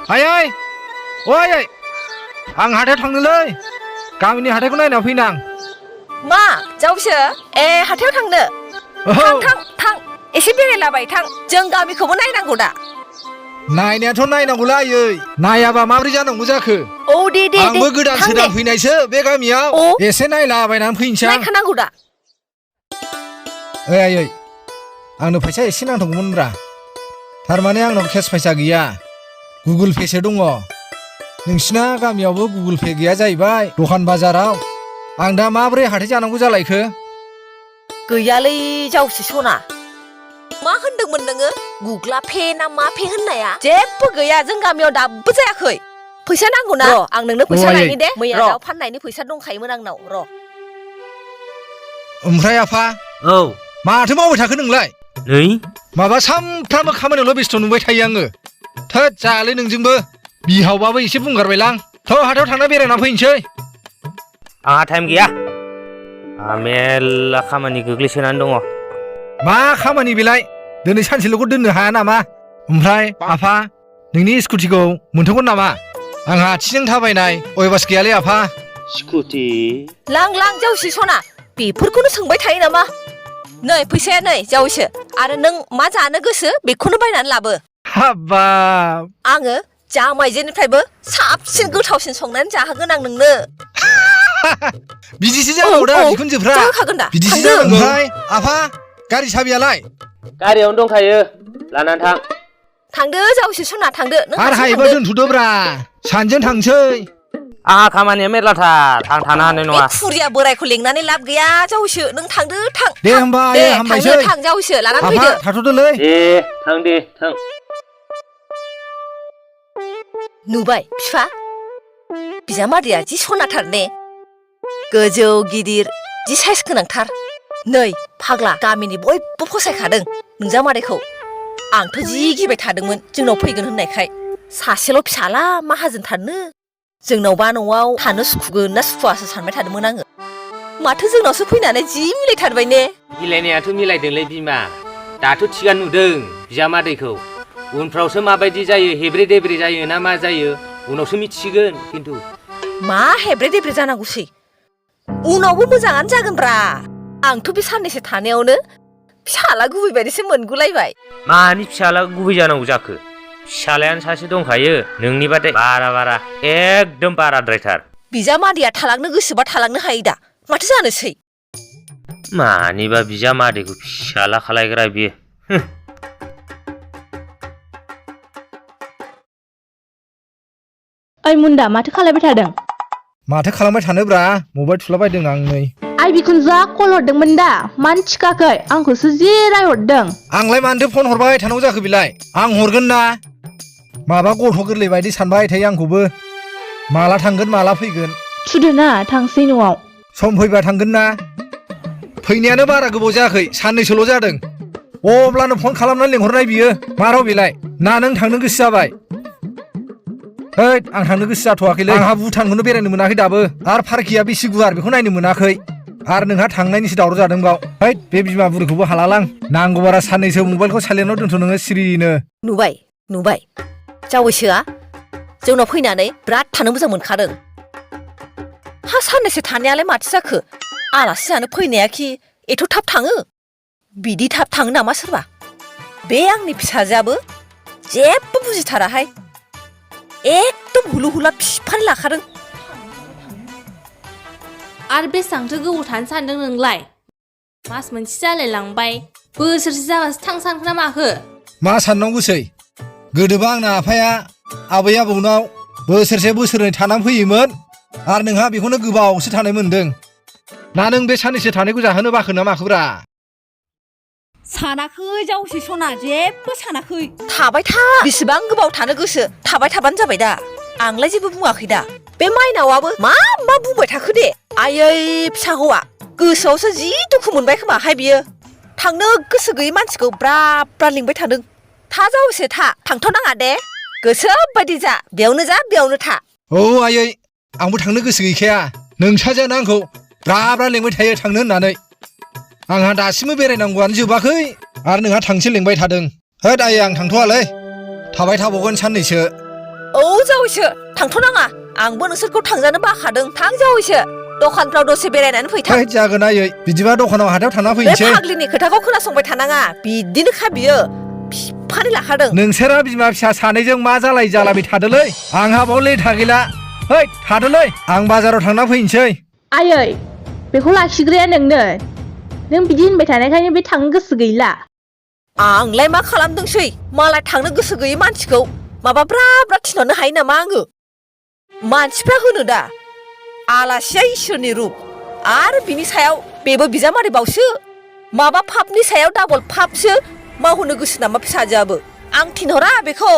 आयै ओइ आं हाथायाव थांनोलै गामिनि हाथायखौ नायना फैनो आं मा जावसो हाथायाव थांनो थां एसे बेरायलाबाय थां जों गामिखौबो नायनांगौ दा नायनायाथ' नायनांगौला आयै नायाबा माबोरै जानांगौ जाखो औ दे आंबो गोदान सोदान फैनायसो बे गामियाव एसे नायलाबायनानै फैनोसै आं नायखानांगौ दा आयै आंनो फैसा एसे नांथारगौमोनब्रा थारमाने आंनाव केस फैसा गैया गुगोल पेसो दङ नोंसिना गामियावबो गुगोल पे गैया जाहैबाय दखान बाजाराव आं दा माबोरै हाथाय जानांगौ जालायखो गैयालै जावसो सना मा होनदोंमोन नोङो गुग्ला पे ना मा पे होननाया जेबो गैया जों गामियाव दाबो जायाखै फैसा नांगौ ना आं नोंनो फैसा लायनि दे मैया दाउ फाननायनि फैसा दंखायोमोन आंनाव र' ओमफ्राय आफा औ माथो मावबाय थाखो नोंलाय नै माबा सामफ्रामबो खामानियावल' बेस्थ' नुबाय थायो आङो थोद जायालै नोंजोंबो बिहावबाबो एसे बुंगारबायलां थ' हाथायाव थांना बेरायना फैनोसै आंहा टाइम गैया आंहा मेल्ला खामानि गोग्लैसोनानै दङ मा खामानि बेलाय दिनै सानसेल'खौ दोननो हाया नामा ओमफ्राय आफा नोंनि स्कुटिखौ मोनथ'गोन नामा आंहा आथिंजों थाबायनाय अयबास गैयालै आफा स्कुटि लां जावसो सना बेफोरखौनो सोंबाय थायो नामा नै फैसाया नै जावसो आरो नों मा जानो गोसो बेखौनो बायनानै लाबो हाबाब आङो जामायजोनिफ्रायबो साबसिन गोथावसिन संनानै जाहोगोन आं नोंनो बिदिसो जानांगौ दा बिखुनजोफ्रा जाहोखागोन दा बिदिसो जानांगौ ओमफ्राय आफा गारि साबियालाय गारियावनो दंखायो लानानै थां थांदो जावसो सना थांदो नों आरो हायोबा दोनथ'दोब्रा सानैजों थांसै आंहा खामानिया मेरलाथार आं थानो हानाय नङा खुरिया बोरायखौ लेंनानै लाब गैया जावसो नों थांदो थां दे होमबा आयै हामबायसै थां जावसो लानानै आफा फैदो थाथ'दोलै दे थां नुबाय फिफा बिजामादैया जि सनाथार ने गोजौ गिदिर जि साइज गोनांथार नै फाग्ला गामिनि बयबो फसायखादों नोंजामादैखौ आंथ' जि गिबाय थादोंमोन जोंनाव फैगोन होननायखाय सासेल' फिसाला माहाजोनथारनो जोंनावबा न'आव थानो सुखुगोन ना सुखुवासो सानबाय थादोंमोन आङो माथो जोंनावसो फैनानै जि मिलायथारबाय ने मिलायनायाथ' मिलायदोंलै बिमा दाथ' थिगानो नुदों बिजामादैखौ उनफ्रावसो माबायदि जायो हेब्रे देब्रे जायो ना मा जायो उनावसो मिथिसिगोन खिन्थु मा हेब्रे देब्रे जानांगौसै उनावबो मोजाङानो जागोनब्रा आंथ' बे साननैसो थानायावनो फिसाला गुबै बायदिसो मोनगुलायबाय मानि फिसाला गुबै जानांगौ जाखो फिसालायानो सासे दंखायो नोंनि बादै बारा एकदम बाराद्रायथार बिजामादैया थालांनो गोसोबा थालांनो हायो दा माथो जानोसै मानिबा बिजामादैखौ फिसाला खालायग्रा बियो ओइ मुन्दा माथो खालायबाय थादों माथो खालामबाय थानोब्रा मबाइल थुलाबायदों आं नै आइ बिखुनजोआ कल हरदोंमोन दा मानो थिखाखै आंखौसो जि रायहरदों आंलाय मानोथो फन हरबाय थानांगौ जाखो बेलाय आं हरगोन ना माबा गथ' गोरलै बायदि सानबाय थायो आंखौबो माला थांगोन माला फैगोन थुदोना थांसै न'आव सम फैबा थांगोन ना फैनायानो बारा गोबाव जायाखै साननैसोल' जादों अब्लानो फन खालामनानै लेंहरनाय बियो मा राव बेलाय ना नों थांनो गोसो जाबाय हैद आं थांनो गोसो जाथ'वाखैलै आंहा भुटानखौनो बेरायनो मोनाखै दाबो आरो पार्किया बेसे गुवार बेखौ नायनो मोनाखै आरो नोंहा थांनायनिसो दावराव जादों बाव हैद बे बिमा बुरिखौबो हालालां नांगौ बारा साननैसो मबाइलखौ साइलेन्टआव दोनथ' नोङो सिरिनो नुबाय जावैसोआ जोंनाव फैनानै बिराद थानो मोजां मोनखादों हा साननैसो थानायालाय माथो जाखो आलासि जानो फैनायाखि एथ' थाब थाङो बिदि थाब थाङो नामा सोरबा बे आंनि फिसाजोआबो जेबो बुजिथाराहाय एकदम हुलु हुला फिफानो लाखादों आरो बेसेबांथो गोबाव थानो सानदों नोंलाय मास मोनसे जालायलांबाय बोसोरसे जाबासो थांनो सानखो ना माखो मा साननांगौसै गोदोबा आंना आफाया आबै आबौनाव बोसोरनै थानानै फैयोमोन आरो नोंहा बेखौनो गोबावसो थानाय मोनदों ना नों बे साननैसो थानायखौ जाहोनो बाखो ना माखोब्रा सानाखै जावसै सना जेबो सानाखै थाबाय था बेसेबां गोबाव थानो गोसो थाबाय थाबानो जाबाय दा आंलाय जेबो बुङाखै दा बे माइनावाबो मा बुंबाय थाखो दे आयै फिसा हौवा गोसोआवसो जि दुखु मोनबाय खोमाहाय बियो थांनो गोसो गैयै मानसिखौ ब्रा लिंबाय थादों था जावैसो थांथ'नाङा दे गोसो बायदि जा बेयावनो था औ आयै आंबो थांनो गोसो गैखाया नोंसाजोआनो आंखौ ब्रा लेंबाय थायो थांनो होननानै आंहा दासिमबो बेरायनांगौआनो जोबाखै आरो नोंहा थांसो लेंबाय थादों होद आयै आं थांथ'वालै थाबाय थाबावगोन साननैसो औ जावैसो थांथ' नाङा आंबो नोंसोरखौ थांजानो बाखादों थां जावैसो दखानफ्राव दसे बेरायनानै फैथां है जागोन आयै बिदिबा दखानाव हाथायाव थांना बे फैनोसै फाग्लिनि खोथाखौ खोनासंबाय थानाङा बिदिनोखा बियो बिफानि लाखादों नोंसोरा बिमा फिसा सानैजों मा जालाबाय थादोलै आंहा बाव लेथा गैला है थादोलै आं बाजाराव थांना फैनोसै आयै बेखौ लाखिग्राया नोंनो नों बिदि होनबाय थानायखायनो बे थांनो गोसो गैला आंलाय मा खालामदोंसै मालाय थांनो गोसो गैयै मानसिखौ माबा ब्रा ब्रा थिनहरनो हायो नामा आङो मानसिफ्रा होनो दा आलासिया इसोरनि रुप आरो बिनि सायाव बेबो बिजामादै बावसो माबा फापनि सायाव डाबल फापसो मावहोनो गोसो नामा फिसाजोआबो आं थिनहरा बेखौ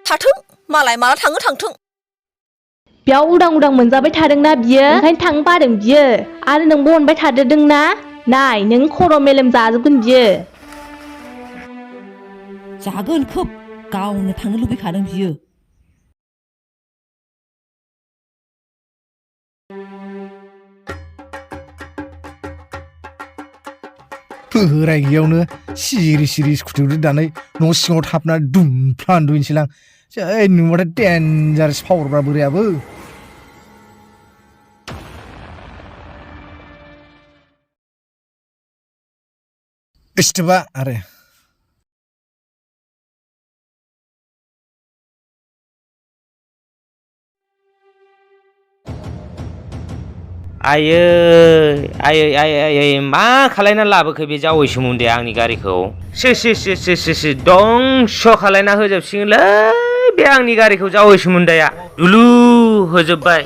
थाथों मालाय माला थाङो थांथों बेयाव उदां उदां मोनजाबाय थादोंना बियो ओंखायनो थांनो बादों बियो आरो नोंबो अनबाय थादेरदोंना नाय नों खर' मेलेम जाजोबगोन बियो जागोन खोब गावनो थांनो लुबैखादों बियो बोराय गैयावनो सिरि सिरि स्कुटियाव दोननानै न' सिङाव थाबनानै दुमफ्ला उन्दुहैनोसैलां जै नुबाथाय डेन्जारेस पावारब्रा बोरायाबो इस्टबा आरो आयै मा खालायना लाबोखो बे जावै सोमोन्दैआ आंनि गारिखौ सि दंस' खालायना होजोबसिगोनलै बे आंनि गारिखौ जावै सोमोन्दैआ दुलु होजोबबाय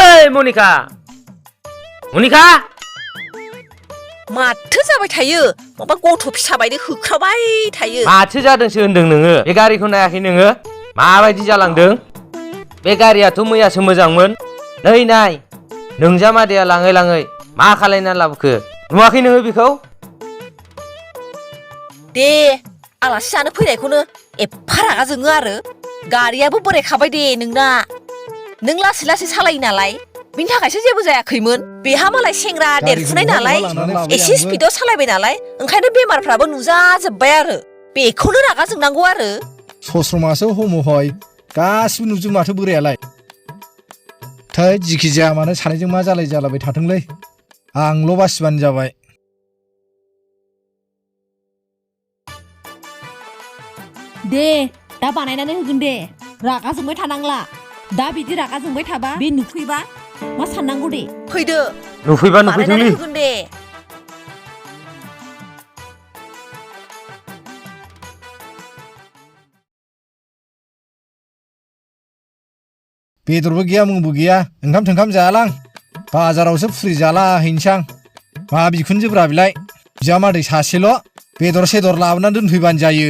ओइ मनिका माथो जाबाय थायो माबा गथ' फिसा बायदि होख्रावबाय थायो माथो जादोंसो होनदों नोङो बे गारिखौ नायाखै नोङो माबायदि जालांदों बे गारियाथ' मैयासो मोजांमोन नै नाय नोंजामादैया लाङै मा खालायना लाबोखो नुवाखै नोङो बेखौ दे आलासि जानो फैनायखौनो एफा रागा जोङो आरो गारियाबो बोरायखाबाय दे नोंना नों लासै लासै सालायो नालाय बिनि थाखायसो जेबो जायाखैमोन बेहा मालाय सेंग्रा देरफुनाय नालाय एसे स्पिडआव सालायबाय नालाय ओंखायनो बेमारफ्राबो नुजाजोब्बाय आरो बेखौनो रागा जोंनांगौ आरो सस्रमासो हमहय गासिबो नुजोब माथो बोरायालाय थै जिखि जाया मानो सानैजों मा जालायबाय थाथोंलै आंल' बासिबानो जाबाय दे दा बानायनानै होगोन दे रागा जोंबाय थानांला दा बिदि रागा जोंबाय थाबा बे नुफैबा मा साननांगौ दे फैदो नुफैबा बानायनानै होगोन दे बेदरबो गैया मुंबो गैया ओंखाम थोंखाम जायालां बाजारावसो फुरि जाला हैनोसां मा बिखुनजोब्रा बिलाय बिजामादै सासेल' बेदर सेदर लाबोनानै दोनफैबानो जायो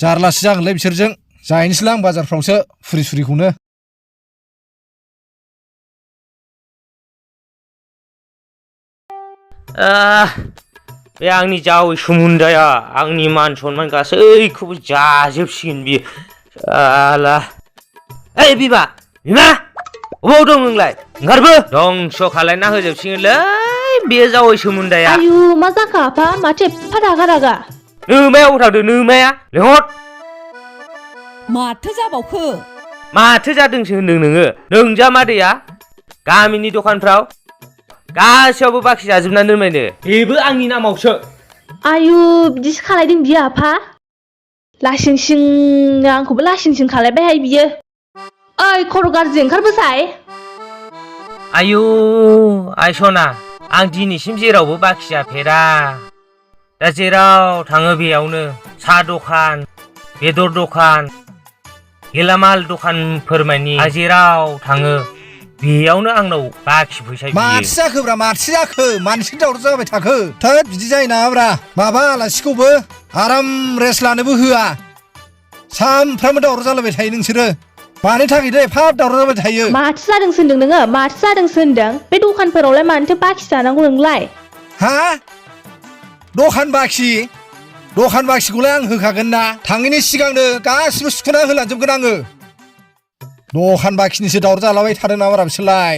जारलासो जागोनलै बिसोरजों जाहैनोसैलां बाजारफ्रावसो फुरि सुरिखौनो बे आंनि जावै सोमोन्दैआ आंनि मान सनमान गासैखौबो जाजोबसिगोन बियो साला ओइ बिमा अबाव दं नोंलाय ओंखारबो दंस' खालायना होजोबसिगोनलै बे जावै सोमोन्दैआ आयु मा जाखो आफा माथो एफा रागा नोमाया अबाव थांदों नोमाया लेंहर माथो जाबावखो माथो जादोंसो होनदों नोङो नोंजामादैया गामिनि दखानफ्राव गासैयावबो बाखि जाजोबनानै दोनबायनो बेबो आंनि नामावसो आयु बिदिसो खालायदों बियो आफा लासिं सिं आंखौबो लासिं सिं खालायबायहाय बियो ओइ खर' गाज्रि ओंखारबोसाय आयु आइ सना आं दिनैसिम जेरावबो बाखि जाफेरा दा जेराव थाङो बेयावनो साहा दखान बेदर दखान गेलामाल दखानफोरमानि जेराव थाङो बेयावनो आंनाव बाखि फैसा बियो माथो जाखोब्रा माथो जाखो मानसिनि दावराव जाबाय थाखो थोद बिदि जायो नामाब्रा माबा आलासिखौबो आराम रेस्ट लानोबो होआ सामफ्रामबो दावराव जालायबाय थायो नोंसोरो मानि थाखाय दे एफा दावराव जाबाय थायो माथो जादों होनदों नोङो माथो जादों होनदों बे दखानफोरावलाय मानोथो बाखि जानांगौ नोंलाय हा दखान बाखिखौलाय आं होखागोन ना थाङैनि सिगांनो गासिबो सुख'ना होलांजोबगोन आङो दखान बाखिनिसो दावराव जालाबाय थादों नामा बिसोरलाय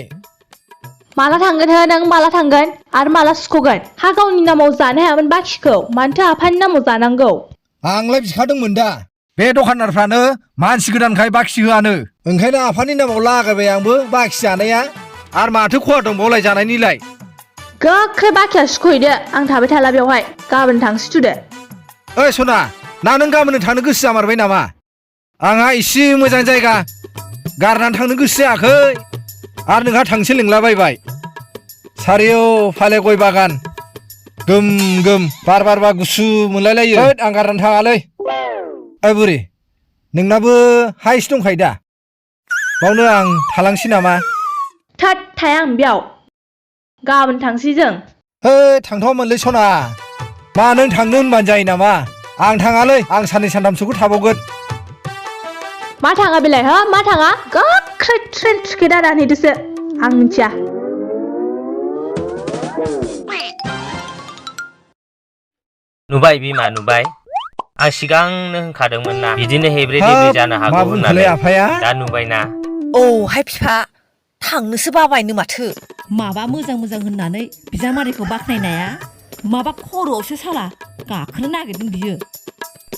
माला थांगोन हो नों माला थांगोन आरो माला सुख'गोन हा गावनि नामाव जानो हायामोन बाखिखौ मानोथो आफानि नामाव जानांगौ आंलाय बिखादोंमोन दा बे दखानदारफ्रानो मानसि गोदानखाय बाखि होआनो ओंखायनो आफानि नामाव लागायबाय आंबो बाखि जानाया आरो माथो खहा दंबावलाय जानायनिलाय गोख्रै बाखिया सुख'हैदो आं थाबाय थाला बेवहाय गाबोन थांसै थुदो ओइ सना ना नों गाबोन थांनो गोसो जामारबाय नामा आंहा एसे मोजां जायगा गारनानै थांनो गोसो जायाखै आरो नोंहा थांसो लिंलाबायबाय सारियाव फाले गय बागान गोम गोम बार बारबा गुसु मोनलायलायो होद आं गारनानै थाङालै ओइ बुरि नोंनाबो हाइस दंखायो दा बावनो आं थालांसै नामा थोद थाया आं बेयाव गाबोन थांसै जों है थांथ'वामोनलै सना मा नों थांनो होनबानो जायो नामा आं थाङालै आं साननै सानथामसोखौ थाबावगोन मा थाङा बेलाय हो मा थाङा गोख्रै ट्रेन टिकेट दानहैदोसो आं मिथिया नुबाय बिमा नुबाय आं सिगांनो होनखादोंमोन ना बिदिनो हेब्रे देब्रे जानो हागौ मा बुंखोलै होननानै आफाया दा नुबायना औहाय बिफा थांनोसो बाबायनो माथो माबा मोजां मोजां होननानै बिजामादैखौ बाख्नायनाया माबा खर'आवसो साला गाखोनो नागिरदों बियो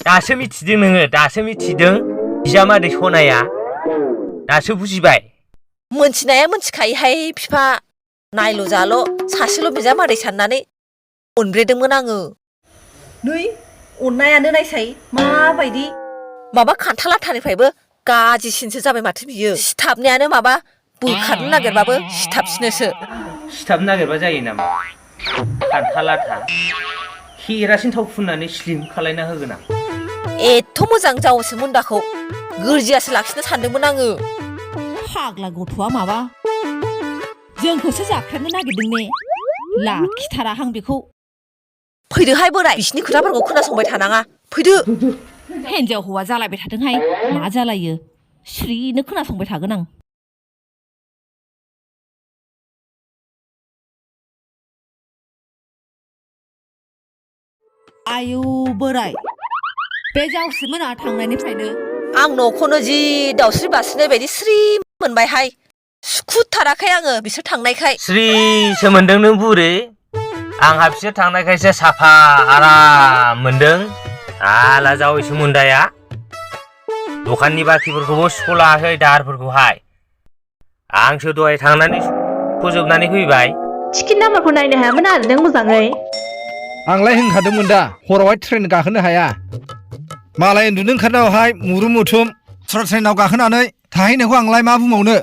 दासो मिथिदों नोङो दासो मिथिदों बिजामादै सनाया दासो बुजिबाय मोनथिनाया मोनथिखायोहाय बिफा नायल' जाल' सासेल' बिजामादै साननानै अनब्रेदोंमोन आङो नै अननायानो नायसाय माबायदि माबा खान्थाल आथानिफ्रायबो गाज्रिसिनसो जाबाय माथो बियो सिथाबनायानो माबा बोखारनो नागिरबाबो सिथाबसिनोसो सिथाब नागिरबा जायो नामा खान्थाल आथा केरासिन थाव फुननानै स्लिम खालायना होगोन आं एथ' मोजां जावोसो मुन्दाखौ गोरजियासो लाखिनो सानदोंमोन आङो फाग्ला गथ'आ माबा जोंखौसो जाख्रेबनो नागिरदों ने लाखिथाराहां बेखौ फैदोहाय बोराय बिसिनि खोथाफोरखौ खोनासंबाय थानाङा फैदो हिन्जाव हौवा जालायबाय थादोंहाय मा जालायो स्रिनो खोनासंबाय थागोन आं आयौ बोराय बे जावस्रि मोना थांनायनिफ्रायनो आं न'खौनो जि दावस्रि बास्रिनाय बायदि स्रि मोनबायहाय सुखुथाराखै आङो बिसोर थांनायखाय स्रिसो मोनदों नों बुरि आंहा बिसोर थांनायखायसो साफा आराम मोनदों आला जावैसो मुन्दाया दखाननि बाखिफोरखौबो सुख'लाङाखै दाहारफोरखौहाय आंसो दहाय थांनानै फोजोबनानै फैबाय टिकेट नाम्बारखौ नायनो हायामोन आरो नों मोजाङै आंलाय होनखादोंमोन दा हरावहाय ट्रेन गाखोनो हाया मालाय उन्दुनो ओंखारनायावहाय मुरु मुथुम सरा ट्रेनाव गाखोनानै थाहैनायखौ आंलाय मा बुंबावनो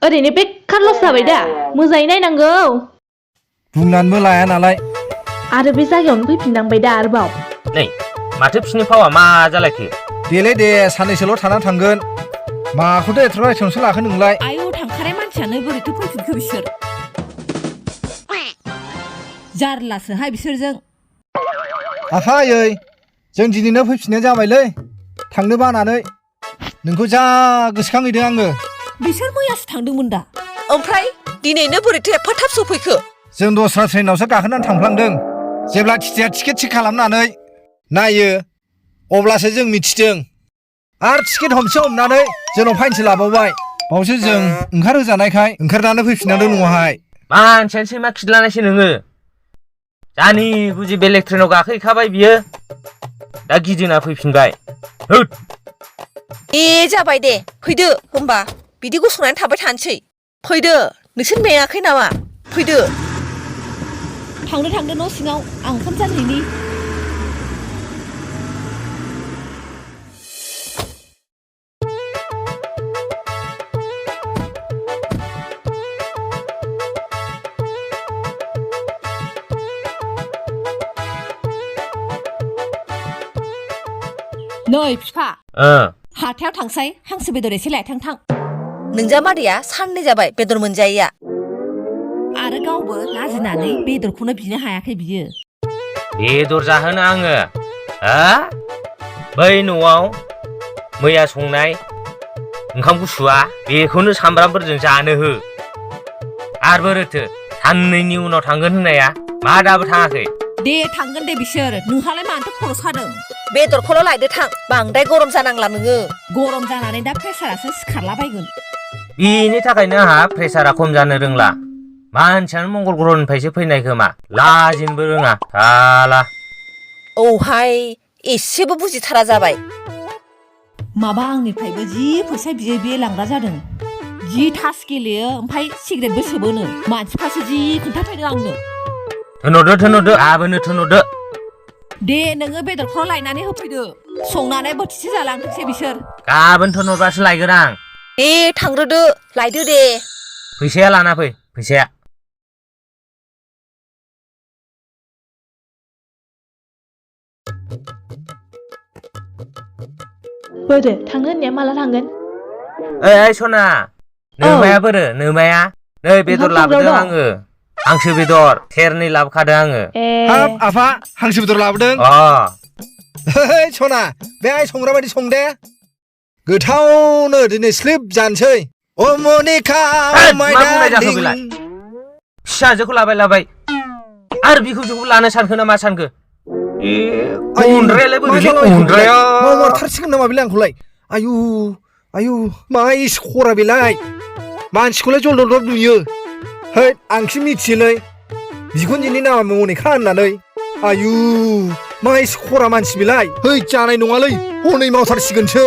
ओरैनो बेकार लस जाबाय दा मोजाङै नायनांगौ बुंनानैबो लाया नालाय आरो बे जायगायावनो फैफिननांबाय दा आरोबाव नै माथो बिसिनि फावा मा जालायखो देलै दे साननैसोल' थानानै थांगोन माखौथो एथ' रायसनसो लाखो नोंलाय आयौ थांखानाय मानसियानो बोरैथो फैफिनखो बिसोर जारलासोहाय बिसोरजों आफायै जों दिनैनो फैफिननाय जाबायलै थांनो बानानै नोंखौ जा गोसोखांहैदों आङो बिसोर मैयासो थांदोंमोन दा ओमफ्राय दिनैनो बोरैथो एफा थाब सफैखो जों दस्रा ट्रेनावसो गाखोनानै थांफ्लांदों जेब्ला टिटिआ टिकेट थिक खालामनानै नायो अब्लासो जों मिथिदों आरो टिकेट हमसे हमनानै जोंनाव फाइनसो लाबावबाय बावसो जों ओंखारहोजानायखाय ओंखारनानै फैफिननांदों न'आवहाय मानसियानो सैमा खिदलानायसो नोङो जानि बुजि बेलेग ट्रेनाव गाखोहैखाबाय बियो दा गिदिंना फैफिनबाय होद ए जाबाय दे फैदो होमबा बिदि गसंनानै थाबाय थानोसै फैदो नोंसोर मेङाखै नामा फैदो थांनो थांदो न' सिङाव आं ओंखाम जानहैनि नै बिफा हाथायाव थांसाय हांसो बेदर एसे लायथां थां नोंजामादैया साननै जाबाय बेदर मोनजायैया आरो गावबो लाजिनानै बेदरखौनो बिनो हायाखै बियो बेदर जाहोनो आङो हा बै न'आव मैया संनाय ओंखाम गुसुआ बेखौनो सामब्रामफोरजों जानो हो आरो बोरोथो साननैनि उनाव थांगोन होननाया मा दाबो थाङाखै दे थांगोन दे बिसोर नोंहालाय मानोथो खर' सादों बेदरखौल' लायदो थां बांद्राय गरम जानांला नोङो गरम जानानै दा प्रेसारासो सिखारलाबायगोन बेनि थाखायनो आंहा प्रेसारा खम जानो रोंला मानसियानो मंगल ग्रहनिफ्रायसो फैनाय खोमा लाजिनोबो रोङा साला औहाय एसेबो बुजिथारा जाबाय माबा आंनिफ्रायबो जि फैसा बियै बियै लांग्रा जादों जि थास गेलेयो ओमफ्राय सिगारेटबो सोबोनो मानसिफ्रासो जि खोन्थाफैदों आंनो थोनहरदो आबोनो थोनहरदो दे नोङो बेदरखौ लायनानै होफैदो संनानै बोथिसे जालांथोंसै बिसोर गाबोन थोनहरबासो लायगोन आं दे थांग्रोदो लायदो दे फैसाया लाना फै फैसाया बोरो थांनो होननाया माला थांगोन ओइ सना नोमाया बोरो नोमाया नै बेदर ओंखाम लाबोदों संग्रा दं। आङो हांसो बेदर सेरनै लाबोखादों आङो ए हाब आफा हांसो बेदर लाबोदों अ हेइ सना बे आइ संग्रा बायदि सं दे गोथावनो दिनै स्लिप जानोसै अ मनिका हैद, माय मा बुंनाय जाखो बेलाय? डार्लिं फिसाजोखौ लाबाय आरो बिखौजोखौ लानो सानखो ना मा सानखो उन्द्रायालाय बोरैलै उन्द्राया मा मारथारसिगोन नामा बेलाय आंखौलाय आयु आयु मा इस खरा बेलाय मानसिखौलाय जलदब नुयो है आंसो मिथियोलै बिखुनजोनि नामा मनिका होननानै आयु मा इस खरा मानसि बेलाय है जानाय नङालै हनै मावथारसिगोनसो